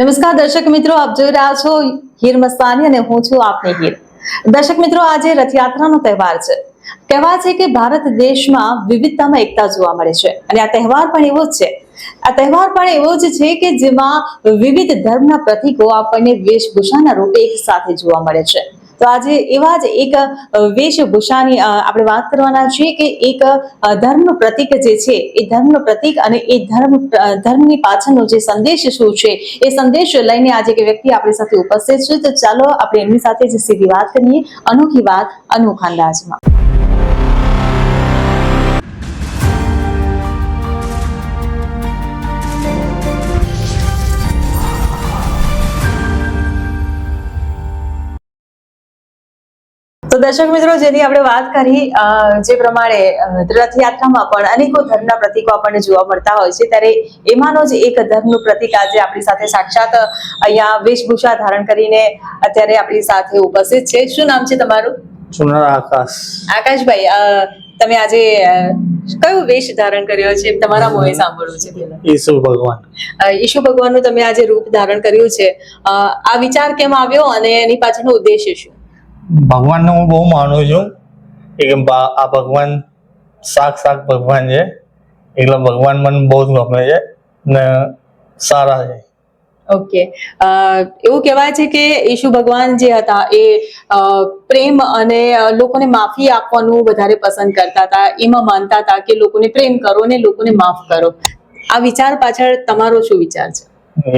નમસ્કાર દર્શક મિત્રો, આપ જોઈ રહ્યા છો હીર મસ્તાની અને હું છું આપની હીર. દર્શક મિત્રો, આજે રથયાત્રાનો તહેવાર છે. કહેવાય છે કે ભારત દેશમાં વિવિધતામાં એકતા જોવા મળે છે અને આ તહેવાર પણ એવો જ છે. આ તહેવાર પણ એવો જ છે કે જેમાં વિવિધ ધર્મના પ્રતીકો આપણને વેશભૂષાના રૂપે એક સાથે જોવા મળે છે. તો આજે એવા જ એક વેશભૂષાની આપણે વાત કરવાના છીએ કે એક ધર્મનું પ્રતીક જે છે એ ધર્મનું પ્રતીક અને એ ધર્મની પાછળનો જે સંદેશ શું છે એ સંદેશ લઈને આજે એક વ્યક્તિ આપણી સાથે ઉપસ્થિત છે. તો ચાલો આપણે એમની સાથે જ સીધી વાત કરીએ. અનોખી વાત અનોખા અંદાજમાં. તો દર્શક મિત્રો, જેની આપણે વાત કરી જે પ્રમાણે રથયાત્રામાં પણ અનેકો ધર્મના પ્રતીકો આપણને જોવા મળતા હોય છે, ત્યારે એમાંનો જ એક ધર્મનું પ્રતીક આજે આપણી સાથે સાક્ષાત અહીંયા વેશભૂષા ધારણ કરીને અત્યારે આપણી સાથે ઉપસ્થિત છે. શું નામ છે તમારું? સોનાર આકાશ. આકાશભાઈ, તમે આજે કયો વેશ ધારણ કર્યો છે? તમારા મોએ સાંભળવું છે. ઈસુ ભગવાન. ઈસુ ભગવાનનું તમે આજે રૂપ ધારણ કર્યું છે. આ વિચાર કેમ આવ્યો અને એની પાછળનો ઉદ્દેશ્ય શું? ભગવાનને હું બહુ માનું છું કે આ ભગવાન સાક્ષાત ભગવાન છે, એટલે ભગવાન મને બહુ જ ગમે છે ને સારા છે. ઓકે, એવું કહેવાય છે કે ઈસુ ભગવાન જે હતા એ પ્રેમ અને લોકોને માફી આપવાનું વધારે પસંદ કરતા હતા. એમાં માનતા હતા કે લોકોને પ્રેમ કરો ને લોકોને માફ કરો. આ વિચાર પાછળ તમારો શું વિચાર છે?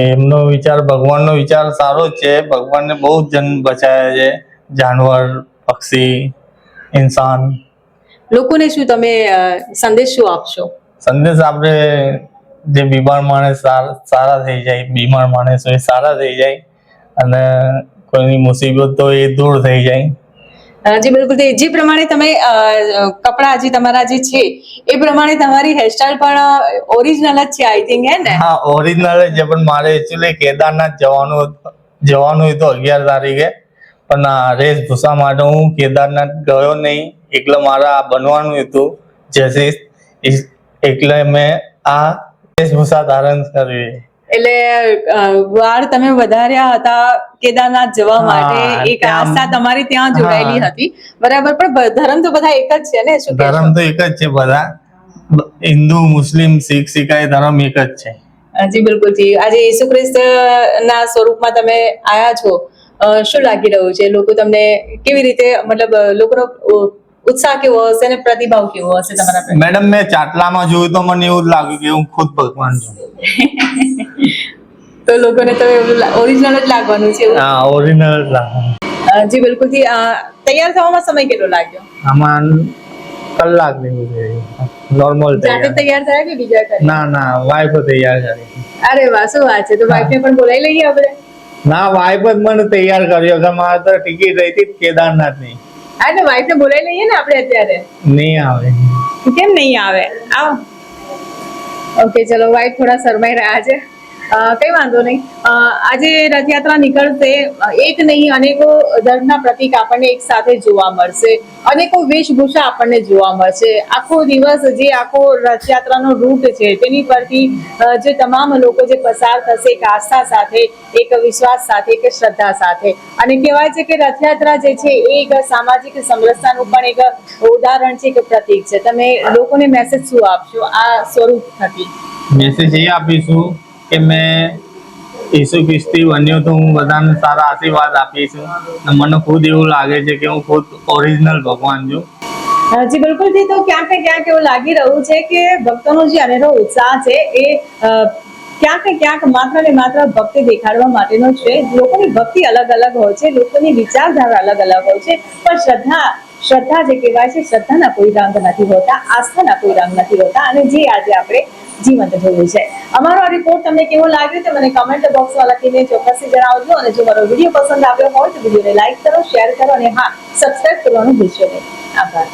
એમનો વિચાર, ભગવાનનો વિચાર સારો જ છે. ભગવાનને બહુ જ જન બચાવ્યા છે, જાનવર, પક્ષી, ઇન્સાન. લોકોને શું તમે સંદેશ શું આપશો? સંદેશ આપણે જે બીમાર માણસ સારા થઈ જાય, બીમાર માણસ હોય સારા થઈ જાય અને કોઈની મુસીબત તો એ દૂર થઈ જાય. જી બિલકુલ. જે પ્રમાણે તમે કપડા જે તમારા જે છે એ પ્રમાણે તમારી હેરસ્ટાઈલ પણ ઓરિજિનલ જ છે, આઈ થિંક, હે ને? હા, ઓરિજિનલ જ છે, પણ મારે એકચ્યુઅલી કેદારનાથ જવાનું હતું 11 તારીખે, પણ આ વેશભૂષા માટે હું કેદારનાથ ગયો નહીં. એટલે મારે આ બનવાનું હતું જસીસ, એટલે મેં આ વેશભૂષા ધારણ કરવી. એટલે વાળ તમે વધાર્યા હતા કેદારનાથ જવા માટે, એક આસ્થા તમારી ત્યાં જોડાયેલી હતી, બરાબર? પણ ધર્મ તો બધા એક જ છે ને? શું ધર્મ તો એક જ છે, બધા હિન્દુ, મુસ્લિમ, શીખ, ઈસાઈ ધર્મ એક જ છે. જી બિલકુલ. જી, આજે ઈસુ ખ્રિસ્ત ના સ્વરૂપમાં તમે આયા છો, શું લાગી રહ્યું છે? લોકો તમને કેવી રીતે, મતલબ લોકોનો ઉત્સાહ કેવો હશે અને પ્રતિભાવ કેવો હશે તમારા પર? મેડમ, મેં ચાટલામાં જોયું તો મને એવું જ લાગ્યું કે હું ખુદ ભગવાન છું. તો લોકોને તો ઓરિજિનલ જ લાગવાનું છે? હા, ઓરિજિનલ જ લાગવાનું. જી બિલકુલ. થી તૈયાર થવામાં સમય કેટલો લાગ્યો? આમાં કલાક નહીં, નોર્મલ જાતે તૈયાર થયા કે બીજા કરે? ના, વાઈફ તૈયાર કરી. અરે વાહ, શું વાત છે! તો વાઈફને પણ બોલાવી લઈએ આપણે. ના, વાઈફ જ મને તૈયાર કર્યો કે મારે તો ટિકિટ રહી હતી કેદારનાથની. હા, તો વાઈફને બોલાવી લઈએ ને આપણે અત્યારે. નહીં આવે. કેમ નહીં આવે? આવો. ઓકે, ચલો. વાઈફ થોડા શરમાઈ રહ્યા છે, કઈ વાંધો નહીં. આજે રથયાત્રા નીકળશે, એક નહીં અનેકો ધર્મના પ્રતીક આપણને એક સાથે જોવા મળશે, અનેકો વેશભૂષા આપણને જોવા મળશે. આખો દિવસ જે આખો રથયાત્રાનો રૂટ છે તેની પરથી જે તમામ લોકો જે પસાર થશે એક આસ્થા સાથે, એક વિશ્વાસ સાથે, એક શ્રદ્ધા સાથે. અને કહેવાય છે કે રથયાત્રા જે છે એ એક સામાજિક સમરસતાનું પણ એક ઉદાહરણ છે, એક પ્રતીક છે. તમે લોકોને મેસેજ શું આપશો આ સ્વરૂપ થકી? મેસેજ એ આપીશું કે મેં ઈસુ ખ્રિસ્તી બન્યો તો હું બધાને સારા આશીર્વાદ આપીશું. મને ખુદ એવું લાગે છે કે હું ખુદ ઓરિજિનલ ભગવાન છું. જી બિલકુલ. થી તો ક્યાંક ને ક્યાંક એવું લાગી રહ્યું છે કે ભક્તોનો જે અનેરો ઉત્સાહ છે એ ક્યાંક ને ક્યાંક માત્ર ને માત્ર ભક્તિ દેખાડવા માટેનો છે. લોકોની ભક્તિ અલગ અલગ હોય છે, લોકોની વિચારધારા અલગ અલગ હોય છે, પણ શ્રદ્ધા જે કહેવાય છે, શ્રદ્ધાના કોઈ રંગ નથી હોતા, આસ્થાના કોઈ રંગ નથી હોતા, અને જે આજે આપણે જીવંત જોયું છે. અમારો આ રિપોર્ટ તમને કેવો લાગ્યો તે મને કમેન્ટ બોક્સમાં લખીને ચોક્કસથી જણાવજો. અને જો મારો વિડીયો પસંદ આવ્યો હોય તો વિડીયોને લાઈક કરો, શેર કરો અને હા, સબસ્ક્રાઇબ કરવાનું ભૂલશો નહીં. આભાર.